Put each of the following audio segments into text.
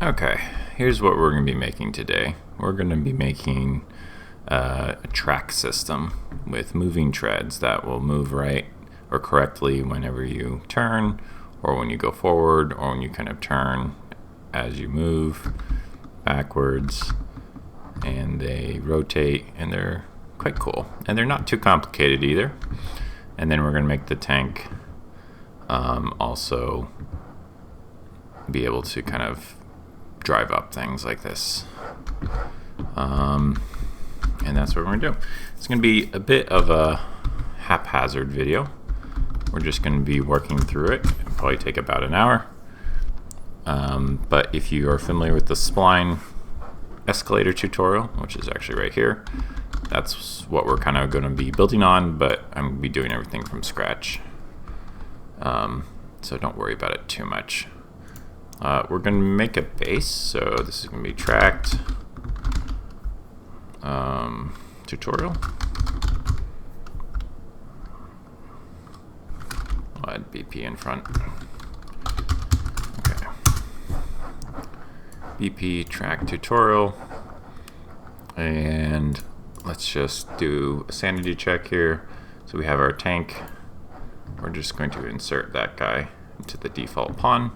Okay, here's what we're going to be making today. We're going to be making a track system with moving treads that will move right or correctly whenever you turn, or when you go forward, or when you kind of turn as you move backwards. And they rotate, and they're quite cool. And they're not too complicated either. And then we're going to make the tank also be able to kind of drive up things like this. And that's what we're going to do. It's going to be a bit of a haphazard video. We're just going to be working through it. It'll probably take about an hour. But if you are familiar with the Spline escalator tutorial, which is actually right here, that's what we're kind of going to be building on, but I'm going to be doing everything from scratch. So don't worry about it too much. We're going to make a base, so this is going to be tracked tutorial. I'll add BP in front. Okay. BP track tutorial, and let's just do a sanity check here. So we have our tank. We're just going to insert that guy into the default pawn.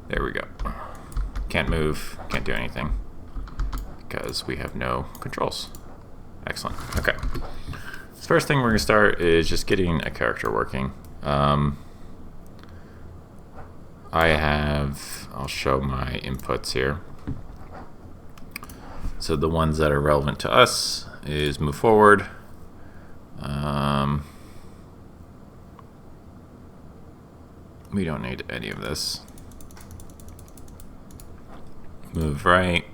There we go. Can't move, can't do anything because we have no controls. Excellent. Okay. The first thing we're going to start is just getting a character working. I'll show my inputs here. So the ones that are relevant to us is move forward. We don't need any of this. Move right.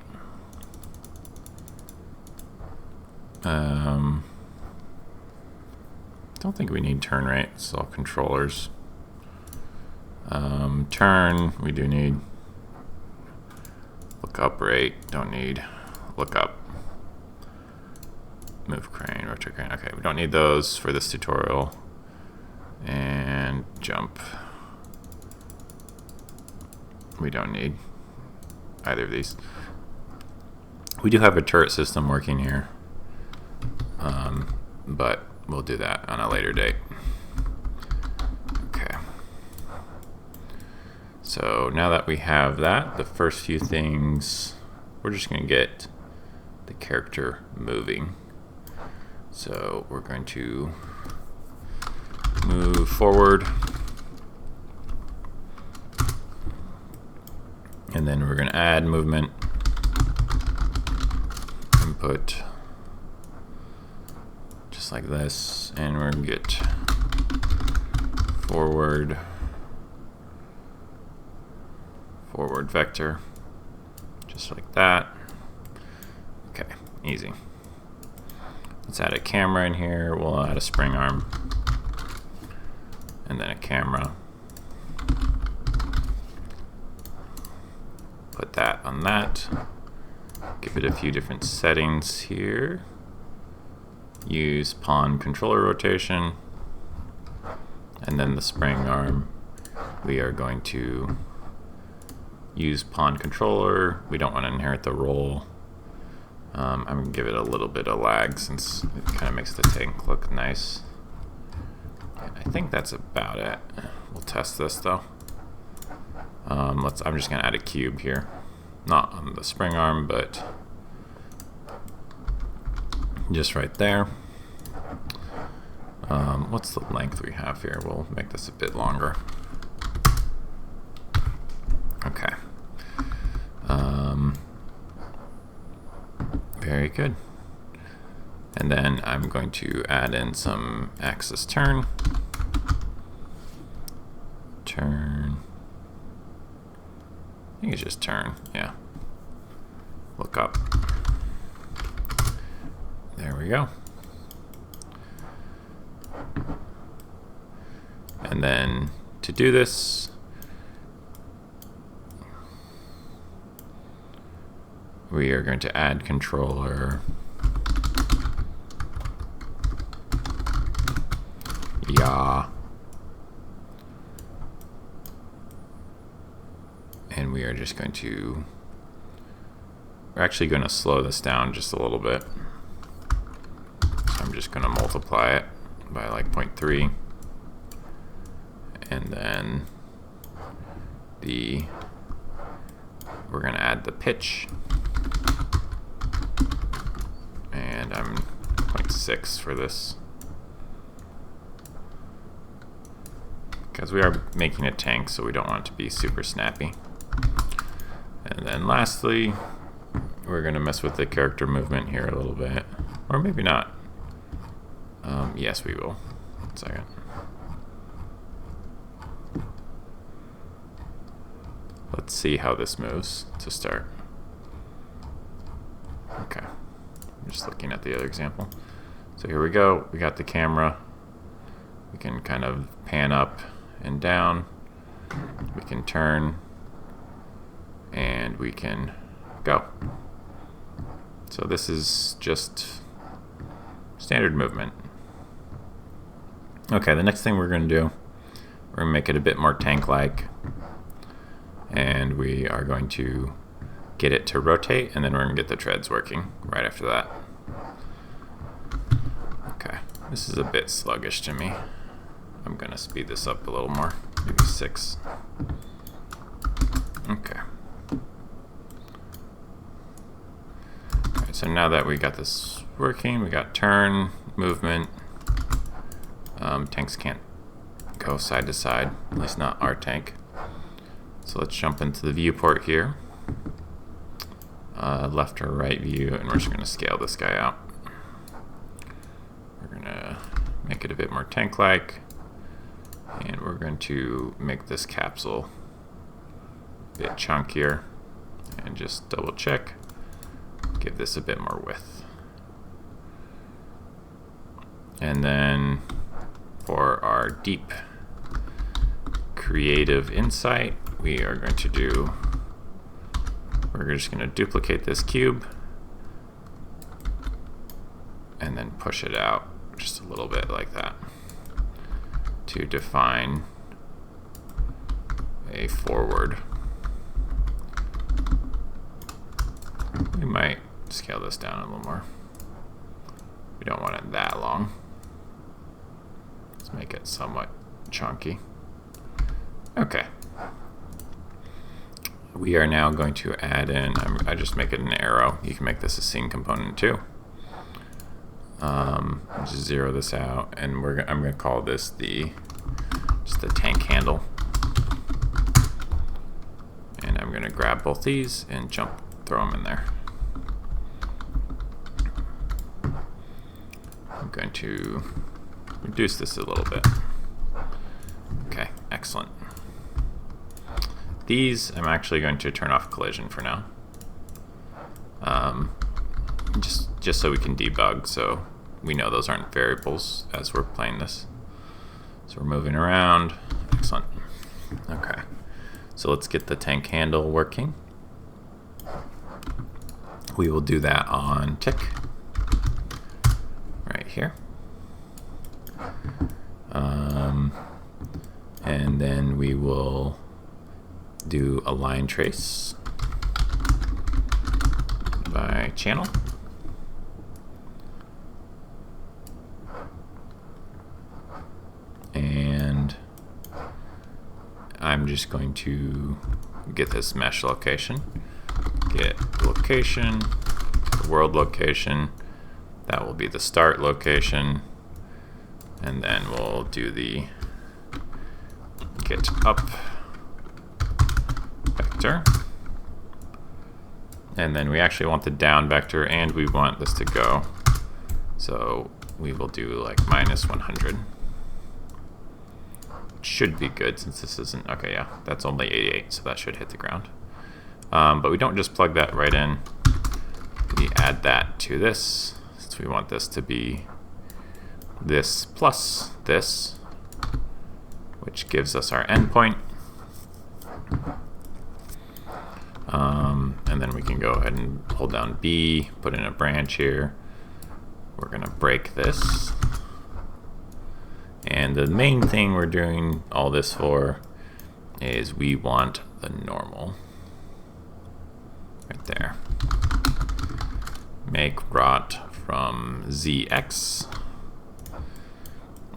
Don't think we need turn right. It's all controllers. Turn, we do need. Look up right, don't need. Look up. Move crane, rotate crane. Okay, we don't need those for this tutorial. And jump. We don't need either of these. We do have a turret system working here, but we'll do that on a later date. Okay. So now that we have that, the first few things, we're just going to get the character moving. So we're going to move forward, and then we're going to add movement, input, just like this, and we're going to get forward vector, just like that. Okay, easy. Let's add a camera in here. We'll add a spring arm, and then a camera. Put that on that. Give it a few different settings here. Use pawn controller rotation, and then the spring arm, we are going to use pawn controller. We don't want to inherit the roll. I'm going to give it a little bit of lag since it kind of makes the tank look nice. And I think that's about it. We'll test this though. I'm just going to add a cube here. Not on the spring arm, but just right there. What's the length we have here? We'll make this a bit longer. Okay. Very good. And then I'm going to add in some axis turn. Turn. I think it's just turn, yeah. Look up. There we go. And then to do this, we are going to add controller. Yeah. And we we are just going to, we're actually going to slow this down just a little bit. So I'm just going to multiply it by like 0.3, and then we're going to add the pitch, and I'm 0.6 for this, because we are making a tank, so we don't want it to be super snappy. And then lastly, we're going to mess with the character movement here a little bit, or maybe not. Yes, we will. 1 second. Let's see how this moves to start. Okay, I'm just looking at the other example. So here we go. We got the camera. We can kind of pan up and down. We can turn, and we can go. So this is just standard movement. Okay, the next thing we're going to do, we're going to make it a bit more tank-like, and we are going to get it to rotate, and then we're going to get the treads working right after that. Okay, this is a bit sluggish to me. I'm going to speed this up a little more, maybe 6. Okay. Alright, so now that we got this working, we got turn, movement. Tanks can't go side to side, at least not our tank. So let's jump into the viewport here. Left or right view, and we're just going to scale this guy out. We're going to make it a bit more tank-like, and we're going to make this capsule a bit chunkier, and just double check, give this a bit more width. And then for our deep creative insight, we are going to do, we're just going to duplicate this cube and then push it out just a little bit like that to define a forward. We might scale this down a little more. We don't want it that long. Let's make it somewhat chunky. Okay. We are now going to add in, I just make it an arrow. You can make this a scene component too. Just zero this out, and I'm going to call this just the tank handle. And I'm going to grab both these and throw them in there. I'm going to reduce this a little bit. Okay, excellent. These, I'm actually going to turn off collision for now. Just so we can debug, so we know those aren't variables as we're playing this. So we're moving around. Excellent. Okay, so let's get the tank handle working. We will do that on tick right here. And then we will do a line trace by channel. And I'm just going to get this mesh location, get location, the world location, that will be the start location, and then we'll do the get up vector, and then we actually want the down vector, and we want this to go, so we will do like -100. Should be good since this isn't, okay, yeah, that's only 88, so that should hit the ground. But we don't just plug that right in, we add that to this, since we want this to be this plus this, which gives us our endpoint. And then we can go ahead and hold down B, put in a branch here. We're going to break this. And the main thing we're doing all this for is we want the normal. right there. Make rot from ZX.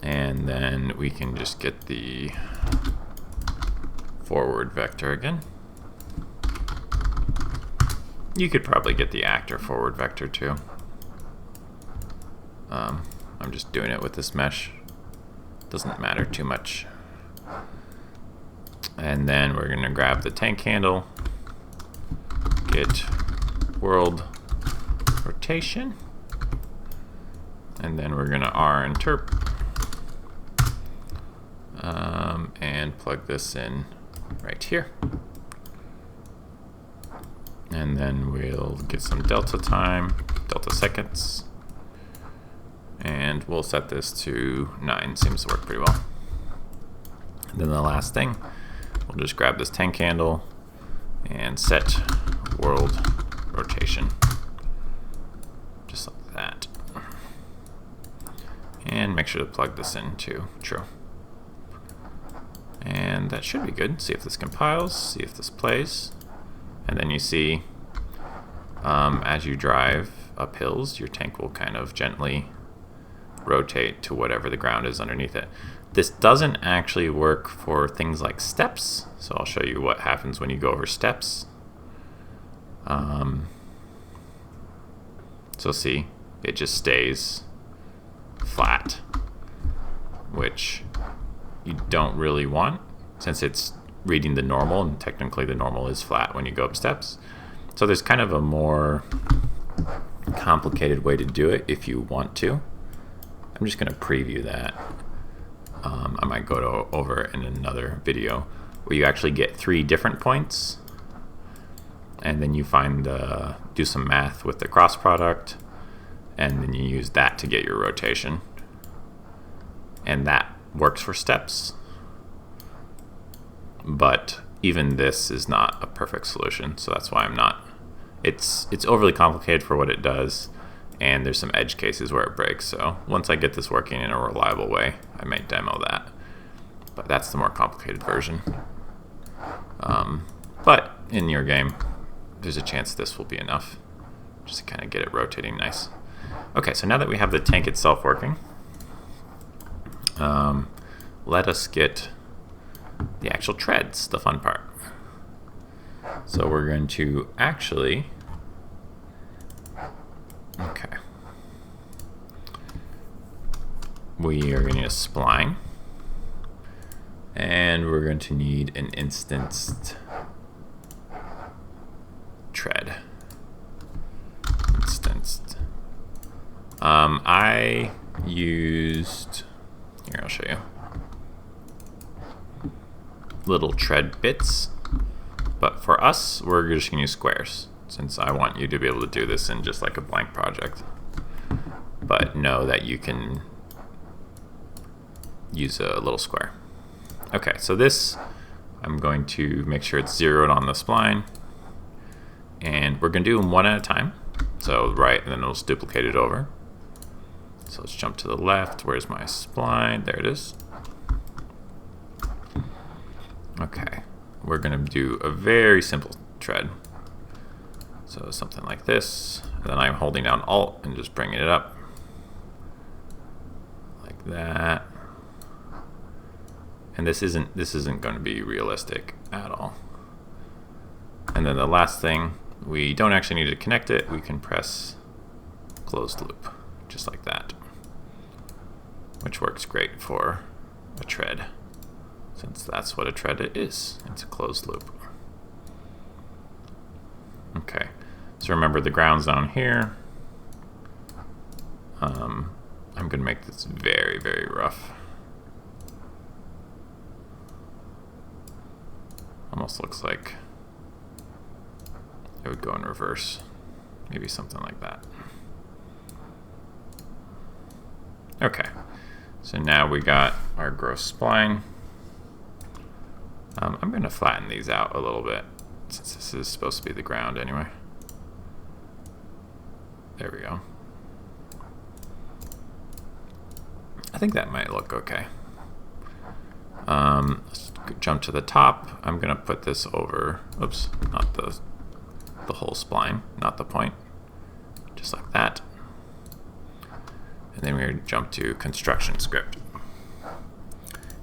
And then we can just get the forward vector again. You could probably get the actor forward vector too. I'm just doing it with this mesh. Doesn't matter too much. And then we're gonna grab the tank handle, get world rotation, and then we're gonna R interp, and plug this in right here. And then we'll get some delta time, delta seconds, and we'll set this to 9. Seems to work pretty well. And then the last thing, we'll just grab this tank handle and set world rotation, just like that. And make sure to plug this in to true. And that should be good. See if this compiles, see if this plays. And then you see, as you drive up hills, your tank will kind of gently rotate to whatever the ground is underneath it. This doesn't actually work for things like steps, so I'll show you what happens when you go over steps. So see, it just stays flat, which you don't really want since it's reading the normal, and technically the normal is flat when you go up steps. So there's kind of a more complicated way to do it if you want to. I'm just going to preview that. I might go over it in another video where you actually get 3 different points, and then you find do some math with the cross product, and then you use that to get your rotation, and that works for steps. But even this is not a perfect solution, so that's why I'm not. It's overly complicated for what it does, and there's some edge cases where it breaks. So once I get this working in a reliable way, I may demo that. But that's the more complicated version. But in your game, there's a chance this will be enough just to kind of get it rotating nice. Okay, so now that we have the tank itself working, let us get the actual treads, the fun part. So we're going to actually, okay, we are going to need a spline, and we're going to need an instanced tread. Instanced. I used, here I'll show you, little tread bits, but for us we're just gonna use squares since I want you to be able to do this in just like a blank project, but know that you can use a little square. Okay, so this I'm going to make sure it's zeroed on the spline, and we're gonna do them one at a time. So right, and then it'll just duplicate it over. So let's jump to the left. Where's my spline? There it is. Okay, we're gonna do a very simple tread. So something like this, and then I'm holding down Alt and just bringing it up like that. And this isn't going to be realistic at all. And then the last thing, we don't actually need to connect it. We can press closed loop, just like that, which works great for a tread, since that's what a tread is. It's a closed loop. Okay, so remember the ground's down here. I'm going to make this very, very rough. Almost looks like it would go in reverse. Maybe something like that. Okay, so now we got our gross spline. I'm going to flatten these out a little bit, since this is supposed to be the ground anyway. There we go. I think that might look okay. Let's jump to the top. I'm going to put this over, oops, not the the whole spline, not the point. Just like that. And then we're going to jump to construction script.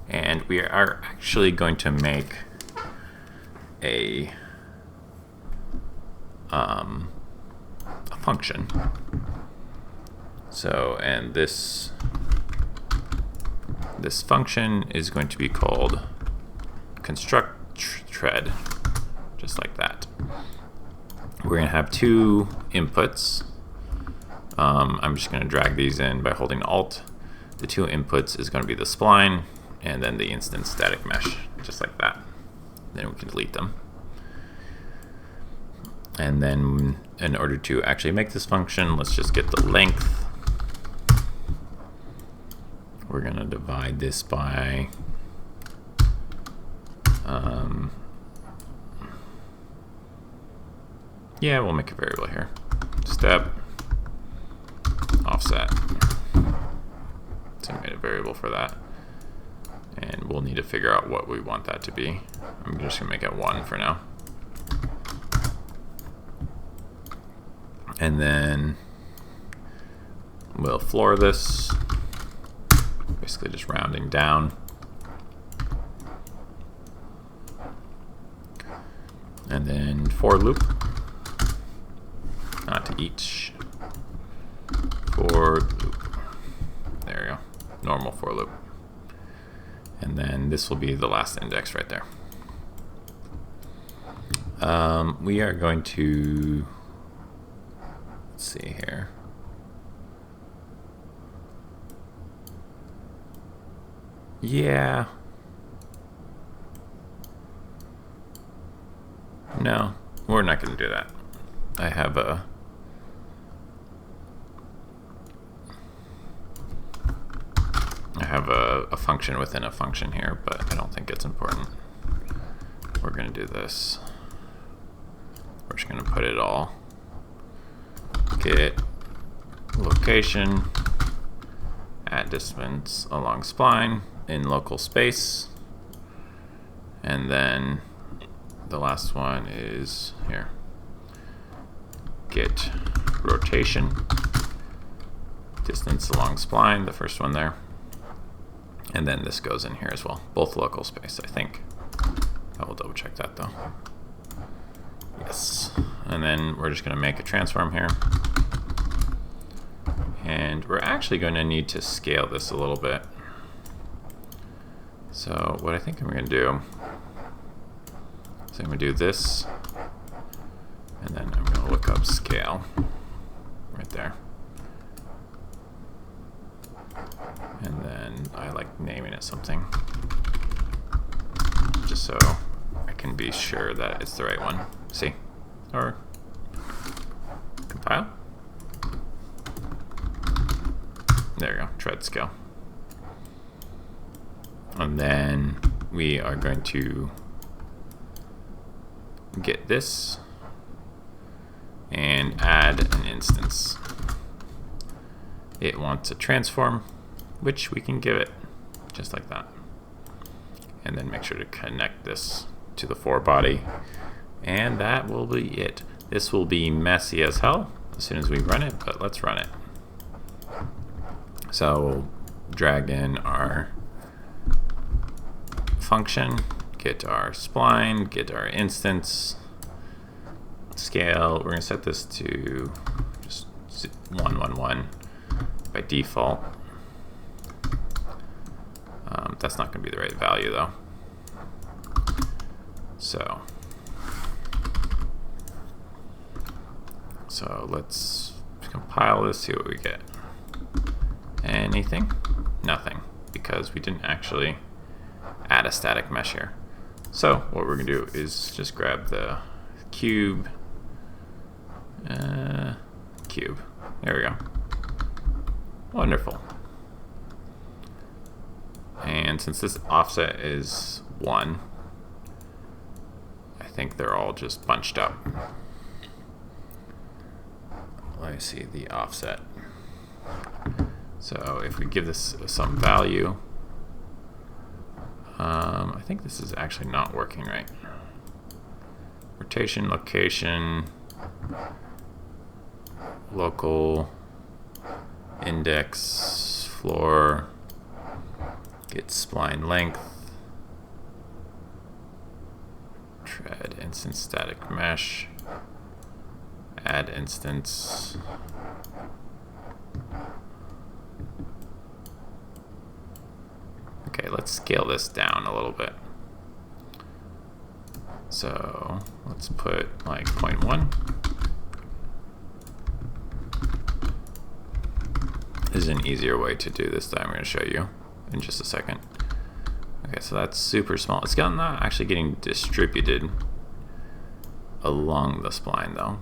And we are actually going to make a function. So, and this function is going to be called construct thread, just like that. We're going to have two inputs. I'm just going to drag these in by holding Alt. The two inputs is going to be the spline and then the instance static mesh, just like that. Then we can delete them. And then in order to actually make this function, let's just get the length. We're going to divide this by yeah, we'll make a variable here. Step offset. So we made a variable for that. And we'll need to figure out what we want that to be. I'm just going to make it 1 for now. And then we'll floor this, basically just rounding down. And then for loop, not to each, for loop. There we go, normal for loop. And then this will be the last index right there. We are going to, let's see here. Yeah. No, we're not going to do that. I have a function within a function here, but I don't think it's important. We're going to do this. We're just going to put it all. Get location at distance along spline in local space, and then the last one is here. Get rotation distance along spline, the first one there, and then this goes in here as well, both local space, I think. I will double check that though. Yes, and then we're just going to make a transform here. And we're actually going to need to scale this a little bit. So what I think I'm going to do is I'm going to do this, and then I'm going to look up scale right there. And then I like naming it something, just so I can be sure that it's the right one. See? Or compile. There you go, tread scale. And then we are going to get this and add an instance. It wants a transform, which we can give it just like that. And then make sure to connect this to the for body. And that will be it. This will be messy as hell as soon as we run it, but let's run it. So we'll drag in our function, get our spline, get our instance, scale. We're going to set this to just 1, 1, 1 by default. That's not going to be the right value though. So let's compile this, see what we get. Anything? Nothing, because we didn't actually add a static mesh here. So what we're going to do is just grab the cube. Cube. There we go. Wonderful. And since this offset is 1, I think they're all just bunched up. Let me see the offset. So if we give this some value, I think this is actually not working right. Rotation, location, local index floor, get spline length, tread instance static mesh, add instance. Okay, let's scale this down a little bit. So let's put like 0.1. This is an easier way to do this that I'm going to show you in just a second. Okay, so that's super small. It's not actually getting distributed along the spline though,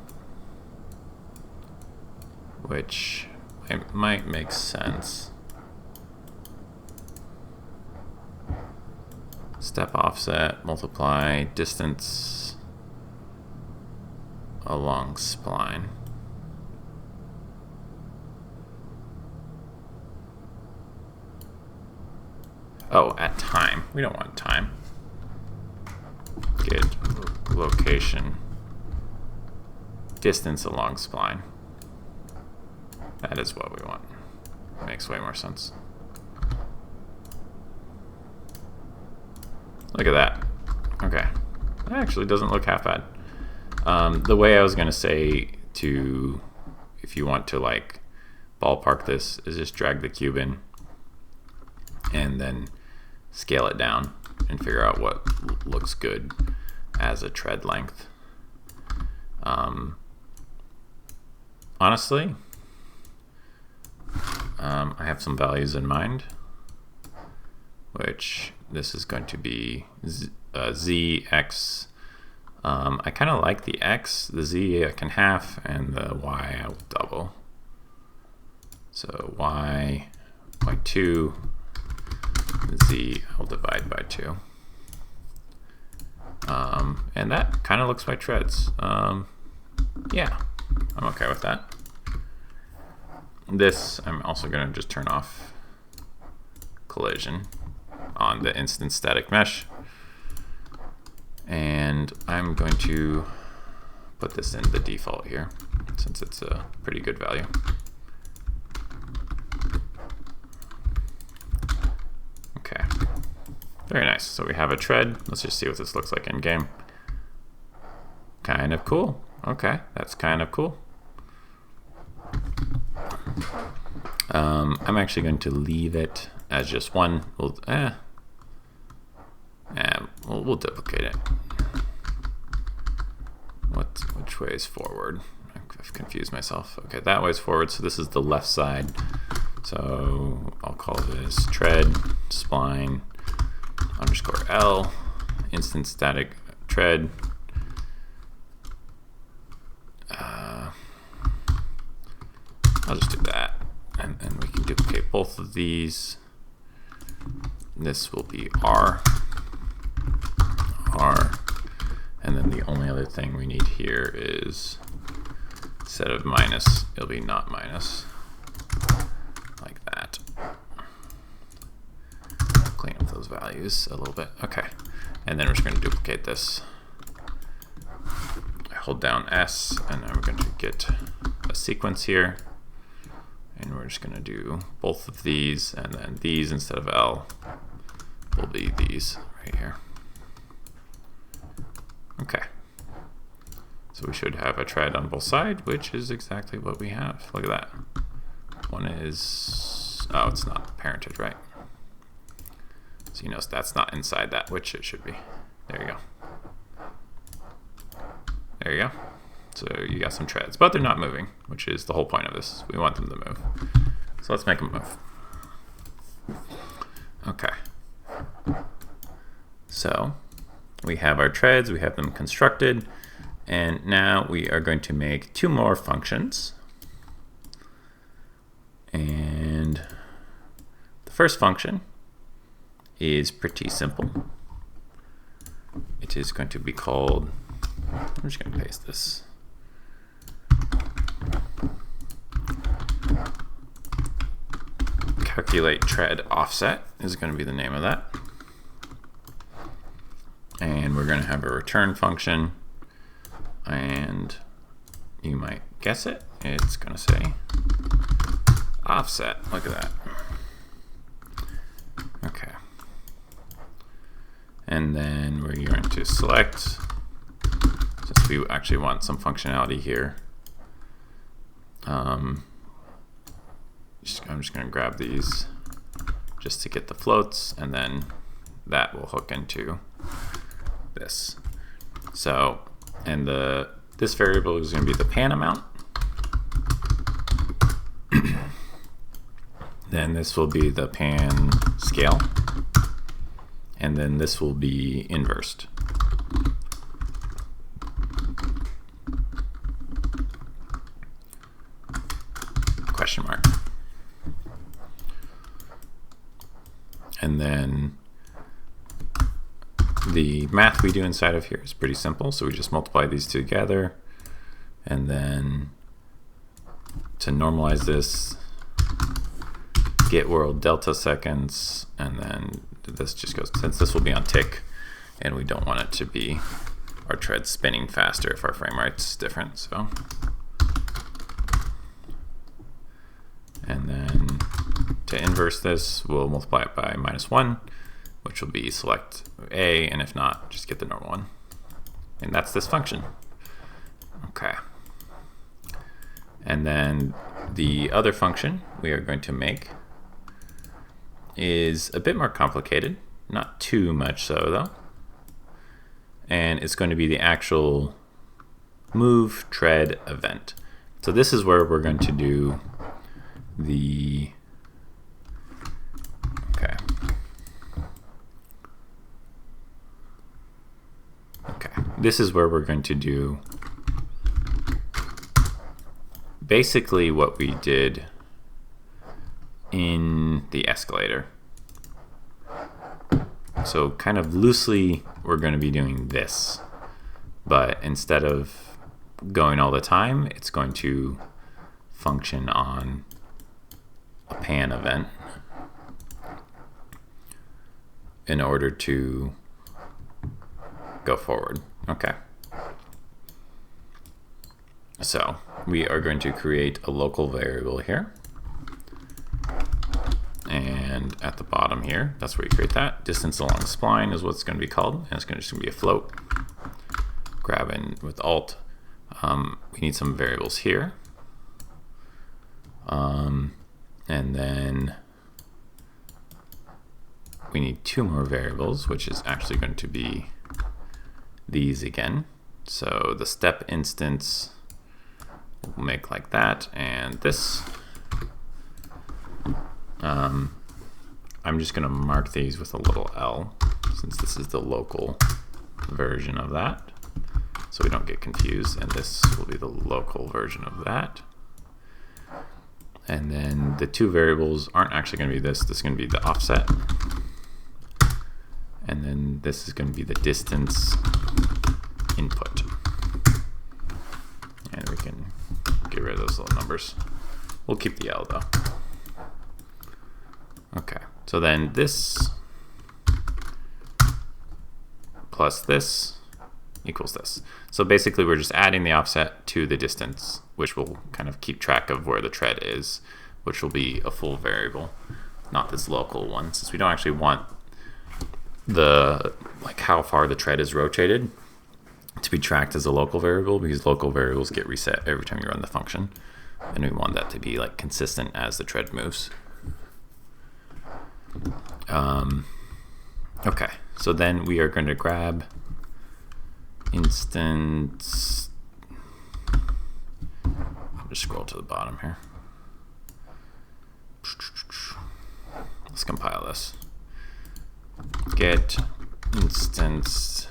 which it might make sense. Step offset, multiply distance along spline. Oh, at time. We don't want time. Get location distance along spline. That is what we want. Makes way more sense. Look at that. Okay. That actually doesn't look half bad. The way I was going to say to, if you want to like ballpark this, is just drag the cube in and then scale it down and figure out what looks good as a tread length. Honestly, I have some values in mind, which this is going to be Z, X. I kind of like the X, the Z I can half, and the Y I will double. So Y by 2, Z I'll divide by 2. And that kind of looks like treads. Yeah, I'm okay with that. This, I'm also going to just turn off collision on the instance static mesh. And I'm going to put this in the default here, since it's a pretty good value. Okay, very nice. So we have a tread. Let's just see what this looks like in game. Kind of cool. Okay, that's kind of cool. I'm actually going to leave it as just one. We'll duplicate it. Which way is forward? I've confused myself. Okay, that way is forward, so this is the left side. So I'll call this tread spline underscore L instance static tread. I'll just do that, and we can duplicate both of these. This will be R, and then the only other thing we need here is, instead of minus, it'll be not minus, like that. Clean up those values a little bit. Okay, and then we're just going to duplicate this. I hold down S, and I'm going to get a sequence here. And we're just going to do both of these, and then these instead of L will be these right here. Okay. So we should have a tread on both sides, which is exactly what we have. Look at that. One is, oh, it's not parented, right? So you notice that's not inside that, which it should be. There you go. There you go. So you got some treads, but they're not moving, which is the whole point of this. We want them to move. So let's make them move. Okay. So we have our treads, we have them constructed, and now we are going to make two more functions. And the first function is pretty simple. It is going to be called, I'm just going to paste this. Calculate tread offset is going to be the name of that. And we're going to have a return function, and you might guess it. It's going to say offset. Look at that. Okay. And then we're going to select, since we actually want some functionality here. I'm just going to grab these just to get the floats, and then that will hook into this. So, and this variable is going to be the pan amount. Then this will be the pan scale, and then this will be inversed. Question mark. And then the math we do inside of here is pretty simple. So we just multiply these two together, and then to normalize this, get world delta seconds, and then this just goes, since this will be on tick, and we don't want it to be our tread spinning faster if our frame rate's different. So, and then to inverse this, we'll multiply it by -1, which will be select A, and if not, just get the normal one. And that's this function. Okay. And then the other function we are going to make is a bit more complicated, not too much so though. And it's going to be the actual move tread event. So this is where we're going to do the, okay. This is where we're going to do basically what we did in the escalator. So kind of loosely, we're going to be doing this, but instead of going all the time, it's going to function on a pan event in order to go forward. Okay. So we are going to create a local variable here. And at the bottom here, that's where you create that. Distance along spline is what it's going to be called. And it's just going to be a float. Grab in with Alt. We need some variables here. And then we need 2 more variables, which is actually going to be these again. So the step instance we'll make like that, and this. I'm just going to mark these with a little L, since this is the local version of that, so we don't get confused, and this will be the local version of that. And then the 2 variables aren't actually going to be this. This is going to be the offset, and then this is going to be the distance input. And we can get rid of those little numbers. We'll keep the L though. Okay, so then this plus this equals this. So basically we're just adding the offset to the distance, which will kind of keep track of where the tread is, which will be a full variable, not this local one, since we don't actually want the, like, how far the tread is rotated to be tracked as a local variable, because local variables get reset every time you run the function, and we want that to be like consistent as the tread moves. Okay, so then we are going to grab instance, just scroll to the bottom here. Let's compile this. Get instance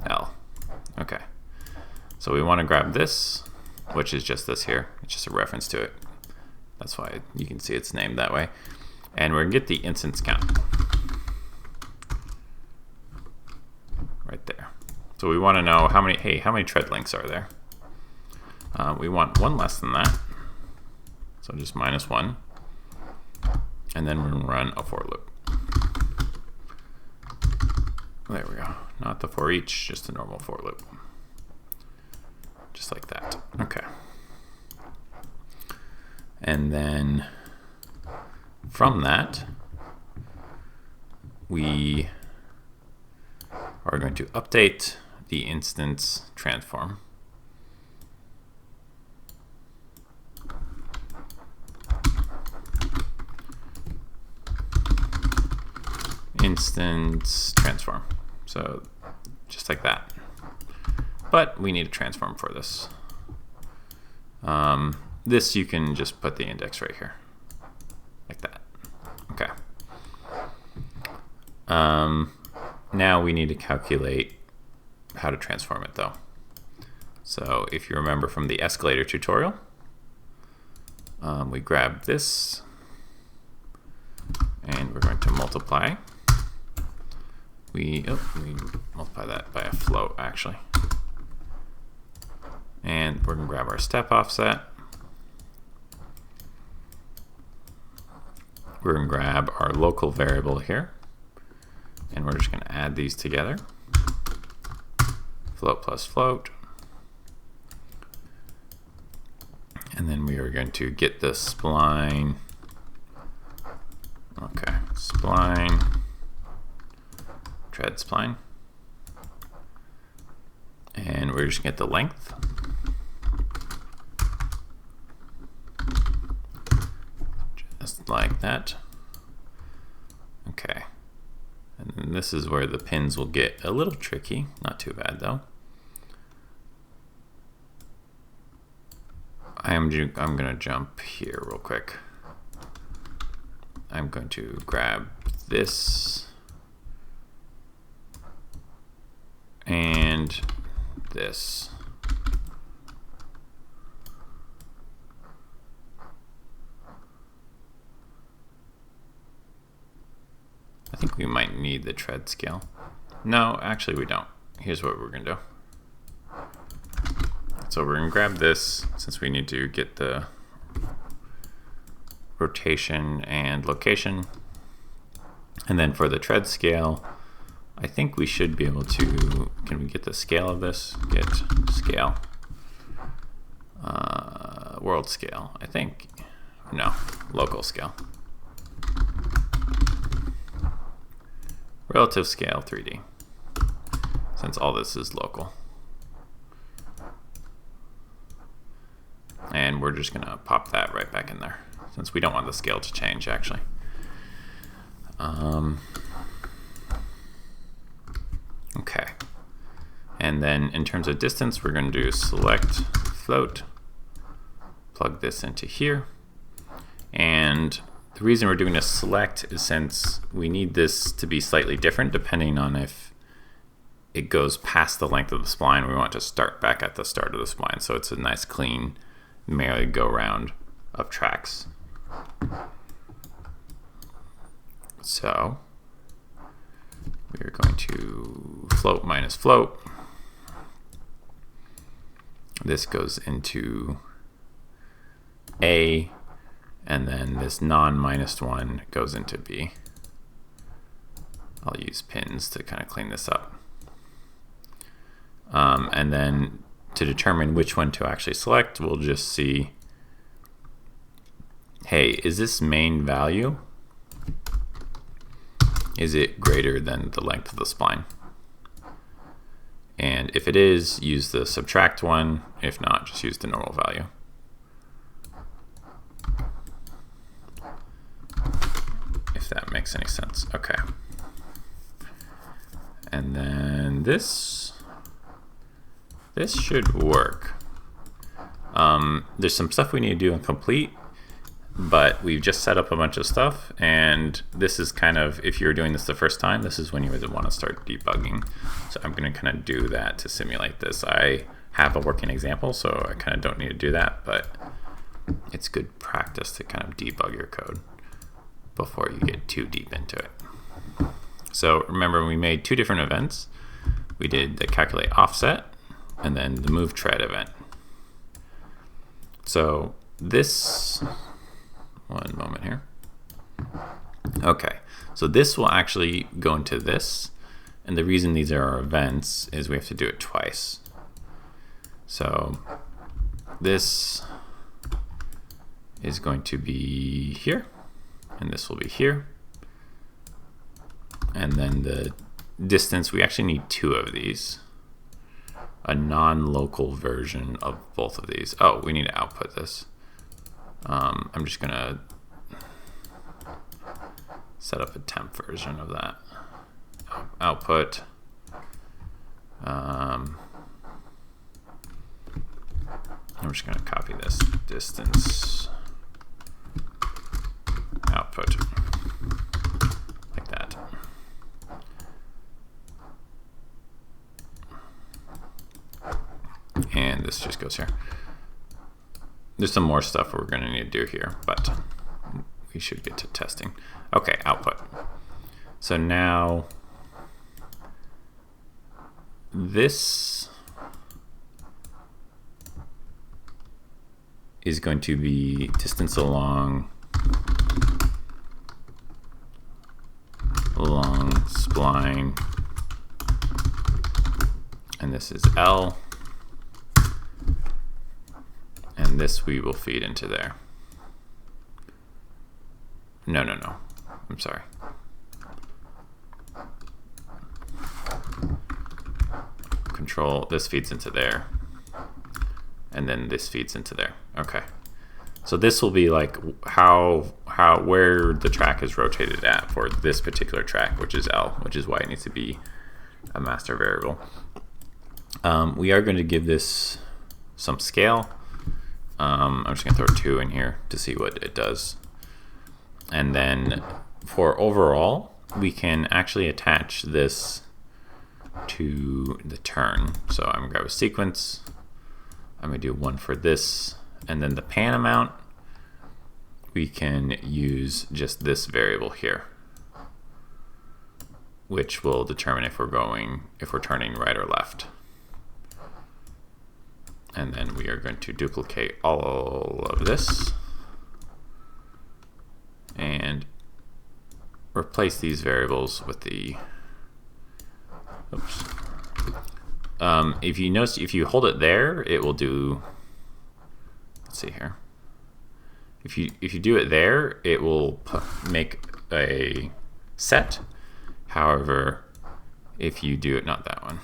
L. Okay, so we want to grab this, which is just this here. It's just a reference to it. That's why you can see it's named that way. And we're going to get the instance count right there. So we want to know how many, hey, how many tread links are there? We want 1 less than that. So just -1. And then we're going to run a for loop. There we go. Not the for each, just a normal for loop. just like that. Okay. And then from that, we are going to update the instance transform. Instance transform. So just like that. But we need a transform for this. This you can just put the index right here. Like that. Okay. Now we need to calculate how to transform it though. So if you remember from the escalator tutorial, we grab this and we're going to multiply. We multiply that by a float actually. And we're going to grab our step offset. We're going to grab our local variable here. And we're just going to add these together. Float plus float. And then we are going to get the spline. Okay, spline. Tread spline. And we're just going to get the length. Just like that. Okay. And then this is where the pins will get a little tricky. Not too bad though. I'm going to jump here real quick. I'm going to grab this and this. I think we might need the tread scale. No, actually we don't. Here's what we're going to do. So we're going to grab this since we need to get the rotation and location. And then for the tread scale, I think we should be able to, can we get the scale of this? Get scale. World scale, I think. No, local scale. Relative scale 3D, since all this is local. And we're just gonna pop that right back in there, since we don't want the scale to change actually. Okay, and then in terms of distance, we're gonna do select float, plug this into here, and the reason we're doing a select is since we need this to be slightly different depending on if it goes past the length of the spline. We want to start back at the start of the spline, so it's a nice clean merry-go-round of tracks. So we're going to float minus float. This goes into A, and then this non-1 goes into B. I'll use pins to kind of clean this up. And then to determine which one to actually select, we'll just see, hey, is this main value? Is it greater than the length of the spline? And if it is, use the subtract one. If not, just use the normal value. If that makes any sense. Okay. And then this should work. There's some stuff we need to do and complete, but we've just set up a bunch of stuff, and this is kind of, if you're doing this the first time, this is when you would want to start debugging. So I'm going to kind of do that to simulate this. I have a working example, so I kind of don't need to do that, but it's good practice to kind of debug your code before you get too deep into it. So remember, we made two different events. We did the calculate offset and then the move tread event. So this, one moment here. Okay, so this will actually go into this, and the reason these are our events is we have to do it twice. So this is going to be here, and this will be here. And then the distance, we actually need 2 of these. A non-local version of both of these. Oh, we need to output this. I'm just gonna set up a temp version of that. Output. I'm just gonna copy this distance output like that. And this just goes here. There's some more stuff we're going to need to do here, but we should get to testing. Okay, output. So now this is going to be distance along spline, and this is L. And this we will feed into there. No. I'm sorry. Control, this feeds into there. And then this feeds into there. Okay. So this will be like where the track is rotated at for this particular track, which is L, which is why it needs to be a master variable. We are going to give this some scale. I'm just going to throw 2 in here to see what it does. And then for overall, we can actually attach this to the turn. So I'm going to grab a sequence. I'm going to do 1 for this. And then the pan amount, we can use just this variable here, which will determine if we're turning right or left. And then we are going to duplicate all of this and replace these variables with the, oops. If you notice, if you hold it there, it will do, let's see here. If you do it there, it will make a set. However, if you do it, not that one.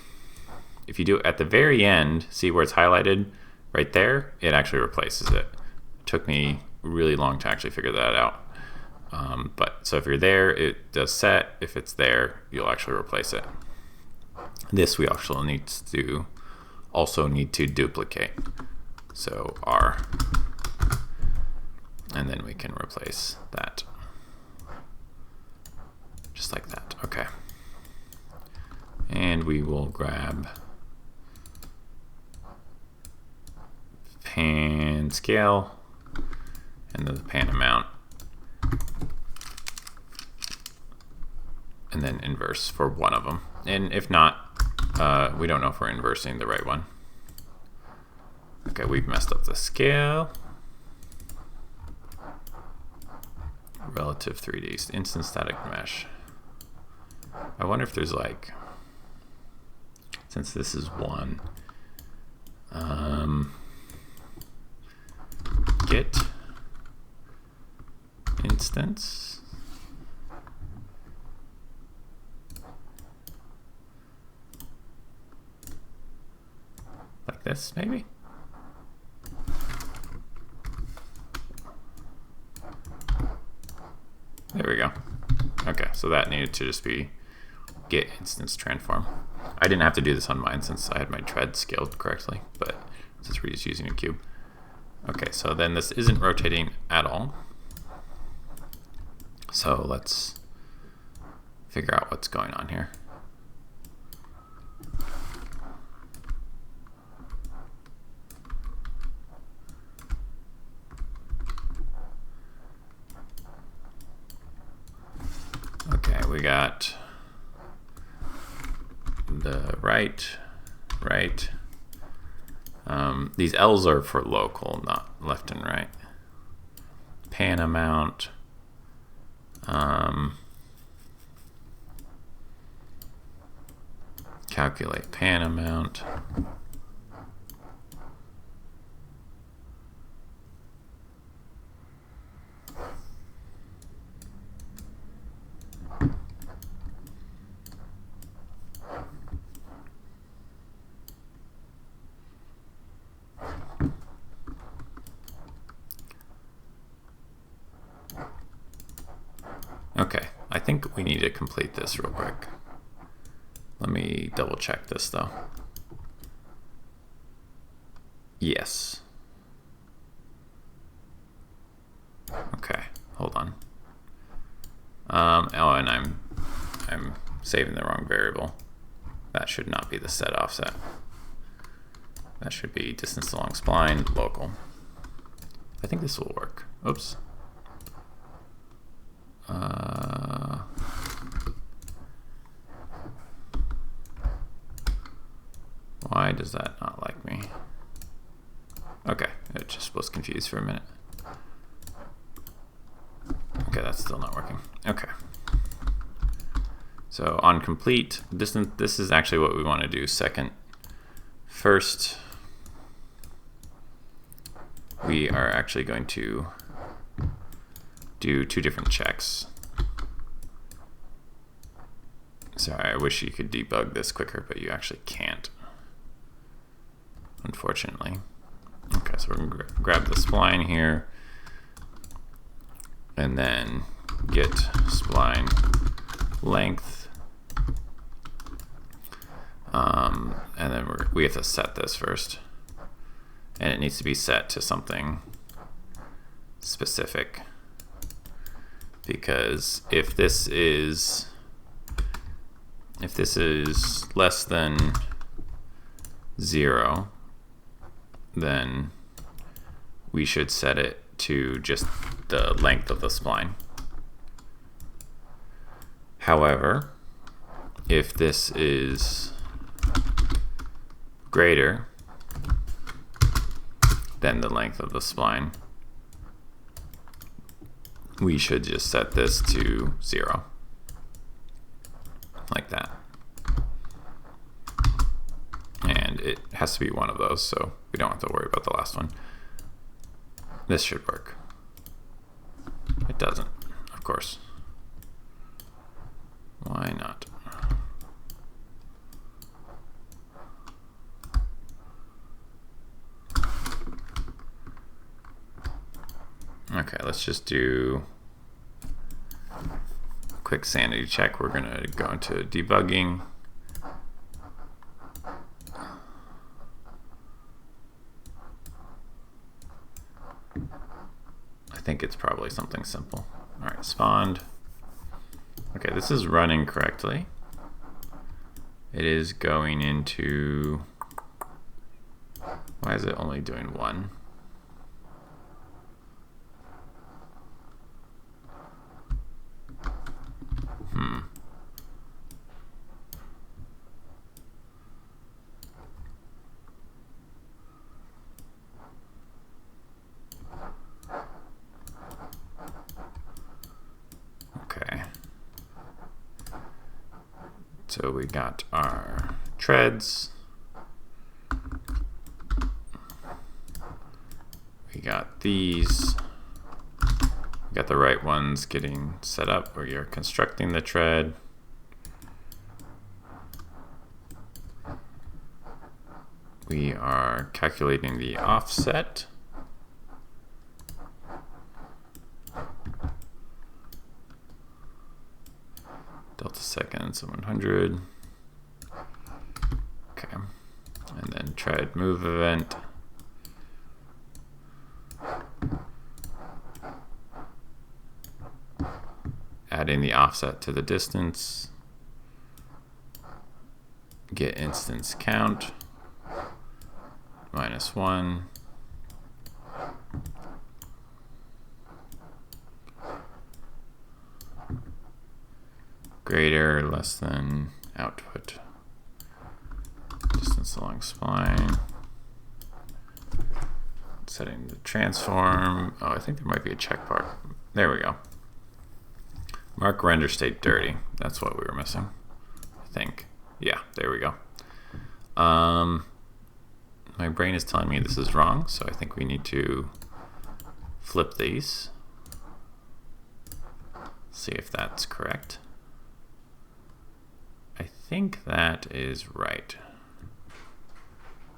If you do it at the very end, see where it's highlighted right there, it actually replaces it. It took me a really long to actually figure that out. So if you're there, it does set. If it's there, you'll actually replace it. This we also need to duplicate. So R. And then we can replace that. Just like that. Okay. And we will grab pan scale and then the pan amount, and then inverse for one of them. And if not, we don't know if we're inversing the right one. Okay, we've messed up the scale. Relative 3D instant static mesh. I wonder if there's like, since this is 1, get instance. Like this, maybe? There we go. Okay, so that needed to just be get instance transform. I didn't have to do this on mine since I had my tread scaled correctly, but since we're just using a cube. Okay, so then this isn't rotating at all. So let's figure out what's going on here. Okay, we got the right. These L's are for local, not left and right. Pan amount. Calculate pan amount. we need to complete this real quick. Let me double check this though. Yes. Okay, hold on. Oh, and I'm saving the wrong variable. That should not be the set offset. That should be distance along spline local. I think this will work. Oops. Why does that not like me? Okay, it just was confused for a minute. Okay, that's still not working. Okay. So on complete distance, this is actually what we want to do second. First, we are actually going to do two different checks. Sorry, I wish you could debug this quicker, but you actually can't, unfortunately. Okay, so we're going to grab the spline here and then get spline length. And then we have to set this first. And it needs to be set to something specific. Because if this is less than 0, then we should set it to just the length of the spline. However, if this is greater than the length of the spline, we should just set this to 0, like that. And it has to be one of those, so we don't have to worry about the last one. This should work. It doesn't, of course. Why not? Okay, let's just do a quick sanity check. We're going to go into debugging. I think it's probably something simple. All right, spawned. Okay, this is running correctly. It is going into... Why is it only doing 1? Okay. So we got our treads. We got these. We got the right ones getting set up where you're constructing the tread. We are calculating the offset. Delta seconds of 100. Okay. And then tread move event. Adding the offset to the distance. Get instance count. -1. Greater or less than output. Distance along spline. Setting the transform. Oh, I think there might be a check part. There we go. Mark render state dirty. That's what we were missing, I think. Yeah, there we go. My brain is telling me this is wrong, so I think we need to flip these. See if that's correct. I think that is right.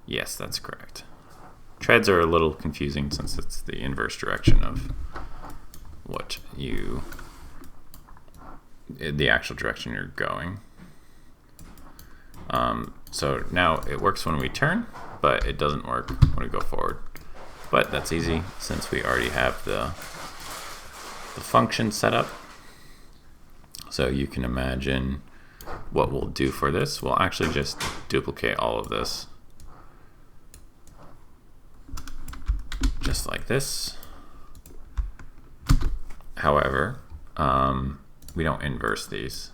Yes, that's correct. Treads are a little confusing since it's the inverse direction of what you the actual direction you're going. So now it works when we turn, but it doesn't work when we go forward. But that's easy since we already have the function set up. So you can imagine what we'll do for this. We'll actually just duplicate all of this. Just like this. However, we don't inverse these.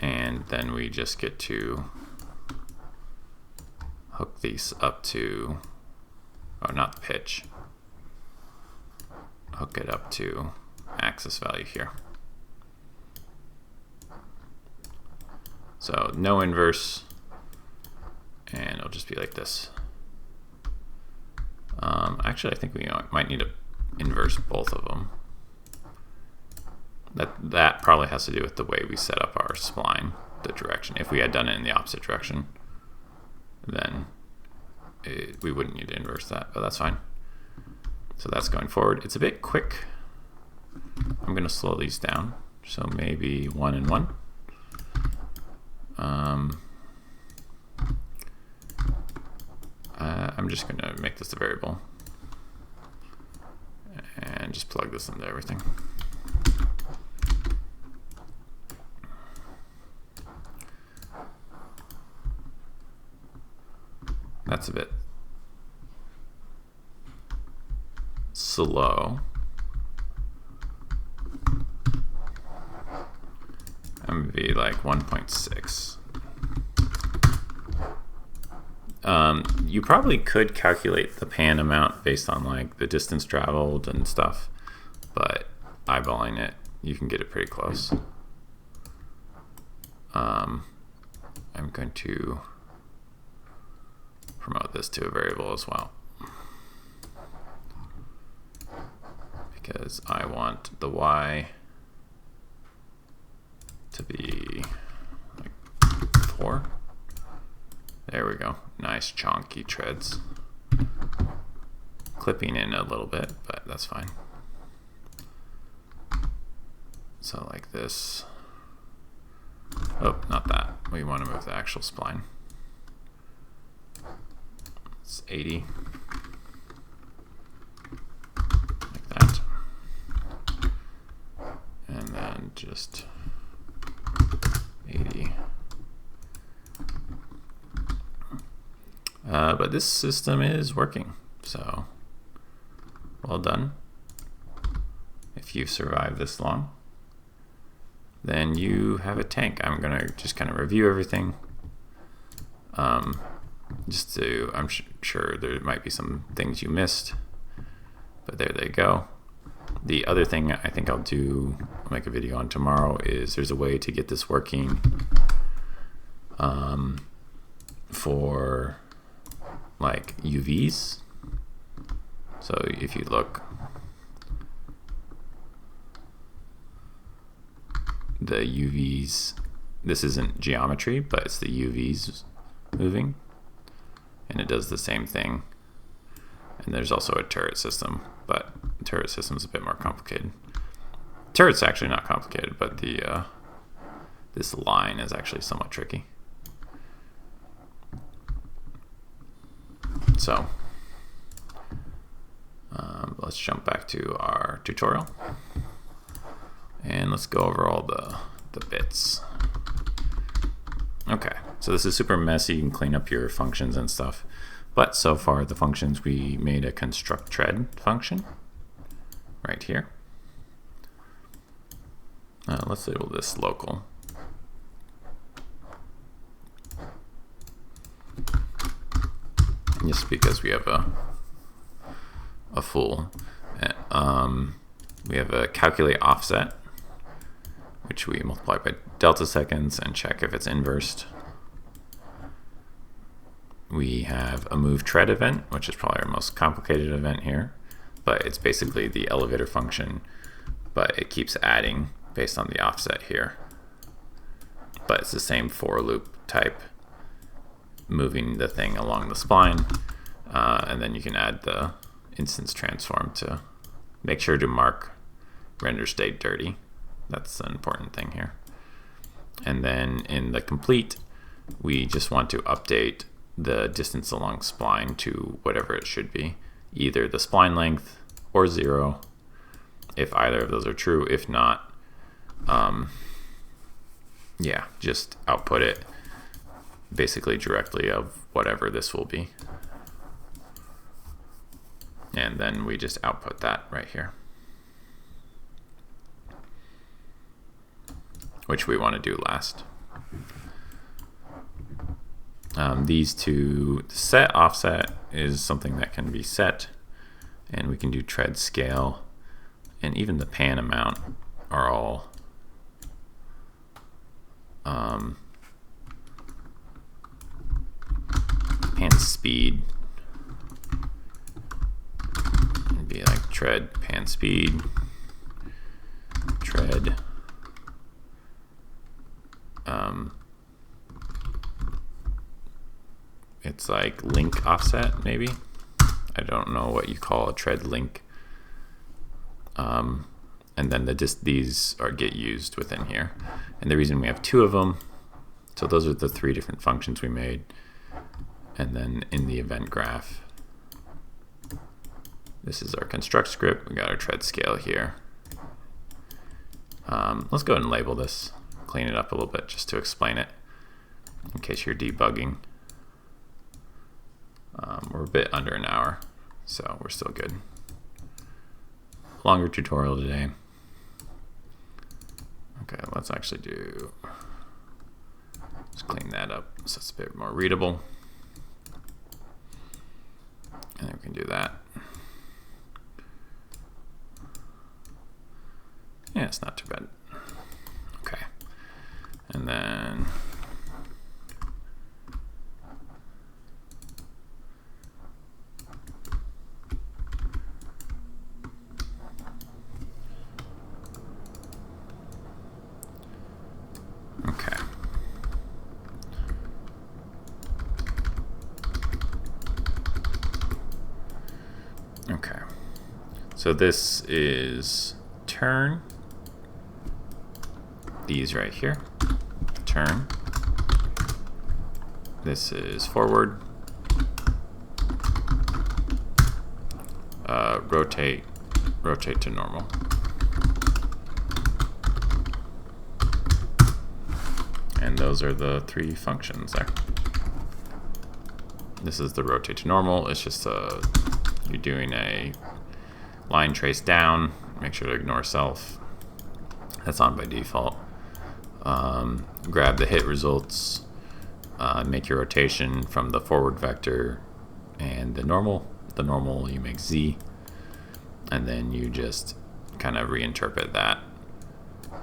And then we just get to hook these up to, oh, not the pitch. Hook it up to axis value here. So no inverse, and it'll just be like this. Actually, I think we might need to inverse both of them. That probably has to do with the way we set up our spline, the direction. If we had done it in the opposite direction, then we wouldn't need to inverse that, but that's fine. So that's going forward. It's a bit quick. I'm going to slow these down. So maybe 1 and 1. I'm just going to make this a variable and just plug this into everything. That's a bit slow. I'm gonna be like 1.6. You probably could calculate the pan amount based on like the distance traveled and stuff, but eyeballing it, you can get it pretty close. I'm going to promote this to a variable as well, because I want the y to be like 4. There we go. Nice chonky treads. Clipping in a little bit, but that's fine. So like this. Oh, not that. We want to move the actual spline. It's 80. Like that. And then just 80. But this system is working, so well done. If you've survived this long, then you have a tank. I'm gonna just kind of review everything. Just to, I'm sure there might be some things you missed, but there they go. The other thing I think I'll make a video on tomorrow is there's a way to get this working for like UVs. So if you look, the UVs, this isn't geometry, but it's the UVs moving, and it does the same thing. And there's also a turret system, but the turret system is a bit more complicated. Turret's actually not complicated, but the this line is actually somewhat tricky. So let's jump back to our tutorial and let's go over all the bits. Okay, so this is super messy. You can clean up your functions and stuff, but so far the functions, we made a construct tread function right here. Let's label this local. Just because we have a full, we have a calculate offset, which we multiply by delta seconds and check if it's inversed. We have a move tread event, which is probably our most complicated event here, but it's basically the elevator function, but it keeps adding based on the offset here. But it's the same for loop type, moving the thing along the spline, and then you can add the instance transform to make sure to mark render state dirty. That's an important thing here. And then in the complete, we just want to update the distance along spline to whatever it should be, either the spline length or 0, if either of those are true. If not, yeah, just output it basically directly of whatever this will be. And then we just output that right here, which we want to do last. These two, set offset is something that can be set, and we can do tread scale, and even the pan amount are all pan speed. It'd be like tread pan speed, tread it's like link offset, maybe. I don't know what you call a tread link. And then these get used within here. And the reason we have 2 of them, so those are the 3 different functions we made. And then in the event graph, this is our construct script. We got our tread scale here. Let's go ahead and label this, clean it up a little bit just to explain it in case you're debugging. We're a bit under an hour, so we're still good. Longer tutorial today. Okay, let's actually just clean that up so it's a bit more readable. And then we can do that. Yeah, it's not too bad. Okay. And then okay, so this is turn, these right here, turn, this is forward, rotate to normal. And those are the 3 functions there. This is the rotate to normal. It's just you're doing a line trace down. Make sure to ignore self. That's on by default. Grab the hit results. Make your rotation from the forward vector and the normal. The normal you make Z. And then you just kind of reinterpret that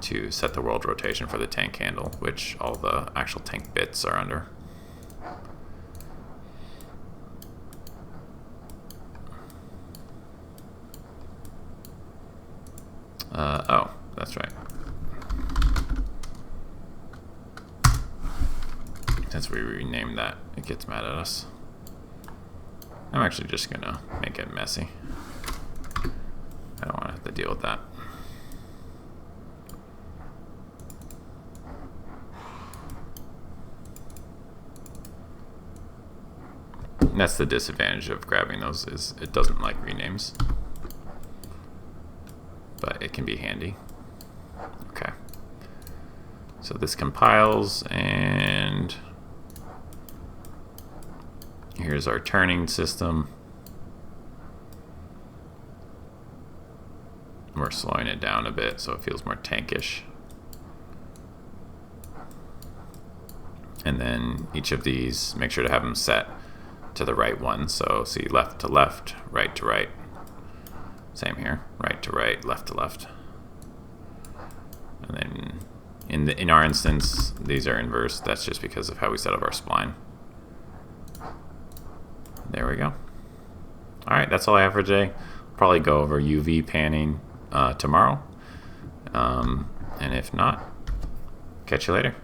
to set the world rotation for the tank handle, which all the actual tank bits are under. Oh, that's right. Since we renamed that, it gets mad at us. I'm actually just gonna make it messy. I don't want to have to deal with that. And that's the disadvantage of grabbing those, is it doesn't like renames. But it can be handy. Okay. So this compiles, and here's our turning system. We're slowing it down a bit so it feels more tankish. And then each of these, make sure to have them set to the right one. So see, left to left, right to right. Same here, right to right, left to left. And then in our instance, these are inverse. That's just because of how we set up our spline. There we go. All right, that's all I have for today. Probably go over UV panning tomorrow. And if not, catch you later.